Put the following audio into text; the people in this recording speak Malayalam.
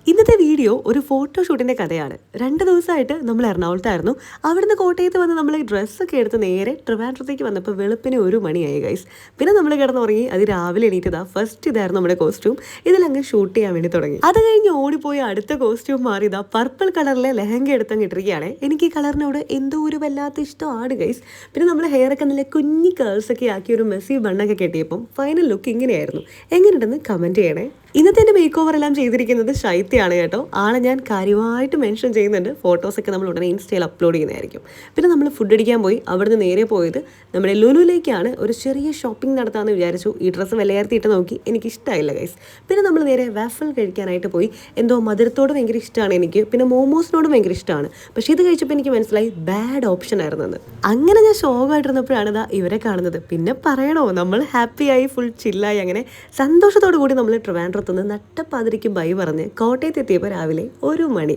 ഇന്നത്തെ വീഡിയോ ഒരു ഫോട്ടോഷൂട്ടിൻ്റെ കഥയാണ്. 2 ദിവസമായിട്ട് നമ്മൾ എറണാകുളത്തായിരുന്നു. അവിടുന്ന് കോട്ടയത്ത് വന്ന് നമ്മൾ ഡ്രസ്സൊക്കെ എടുത്ത് നേരെ ട്രിവാൻഡ്രത്തേക്ക് വന്നപ്പോൾ വെളുപ്പിന് 1 മണിയായി ഗൈസ്. പിന്നെ നമ്മൾ കിടന്നുറങ്ങി. അത് രാവിലെ എണീറ്റതാ. ഫസ്റ്റ് ഇതായിരുന്നു നമ്മുടെ കോസ്റ്റ്യൂം. ഇതിലങ്ങ് ഷൂട്ട് ചെയ്യാൻ വേണ്ടി തുടങ്ങി. അത് കഴിഞ്ഞ് ഓടിപ്പോയി അടുത്ത കോസ്റ്റ്യൂം മാറിയതാ പർപ്പിൾ കളറിലെ ലെഹങ്ക എടുത്തങ്ങ് ഇട്ടിരിക്കുകയാണ്. എനിക്ക് ഈ കളറിനോട് എന്തോ ഒരു വല്ലാത്ത ഇഷ്ടമാണ് ഗൈസ്. പിന്നെ നമ്മൾ ഹെയറൊക്കെ നല്ല കുഞ്ഞി കേൾസൊക്കെ ആക്കി ഒരു മെസ്സി ബണ്ണൊക്കെ കെട്ടിയപ്പം ഫൈനൽ ലുക്ക് ഇങ്ങനെയായിരുന്നു. എങ്ങനെയുണ്ടെന്ന് കമൻറ്റ് ചെയ്യണേ. ഇന്നത്തെ എൻ്റെ മേക്ക് ഓവർ എല്ലാം ചെയ്തിരിക്കുന്നത് ശൈത്യയാണ് കേട്ടോ. ആളെ ഞാൻ കാര്യമായിട്ട് മെൻഷൻ ചെയ്യുന്നുണ്ട്. ഫോട്ടോസൊക്കെ നമ്മൾ ഉടനെ ഇൻസ്റ്റയിൽ അപ്ലോഡ് ചെയ്യുന്നതായിരിക്കും. പിന്നെ നമ്മൾ ഫുഡ് അടിക്കാൻ പോയി. അവിടുന്ന് നേരെ പോയത് നമ്മുടെ ലുലുവിലേക്കാണ്. ഒരു ചെറിയ ഷോപ്പിംഗ് നടത്താമെന്ന് വിചാരിച്ചു. ഈ ഡ്രസ്സ് വിലയിരുത്തിയിട്ട് നോക്കി എനിക്കിഷ്ടമായില്ല ഗൈസ്. പിന്നെ നമ്മൾ നേരെ വാഫിൾ കഴിക്കാനായിട്ട് പോയി. എന്തോ മധുരത്തോട് ഭയങ്കര ഇഷ്ടമാണ് എനിക്ക്. പിന്നെ മോമോസിനോടും ഭയങ്കര ഇഷ്ടമാണ്. പക്ഷേ ഇത് കഴിച്ചപ്പോൾ എനിക്ക് മനസ്സിലായി ബാഡ് ഓപ്ഷൻ ആയിരുന്നെന്ന്. അങ്ങനെ ഞാൻ ഷോക്കായിട്ടിരുന്നപ്പോഴാണ് ഇതാ ഇവരെ കാണുന്നത്. പിന്നെ പറയണോ, നമ്മൾ ഹാപ്പിയായി ഫുൾ ചില്ലായി. അങ്ങനെ സന്തോഷത്തോടു കൂടി നമ്മൾ ട്രിവാൻഡ്രത്തുനിന്ന് നട്ടപ്പാതിരിക്ക് ബൈ പറഞ്ഞ് കോട്ടയത്ത് എത്തിയപ്പോൾ രാവിലെ 1 മണി.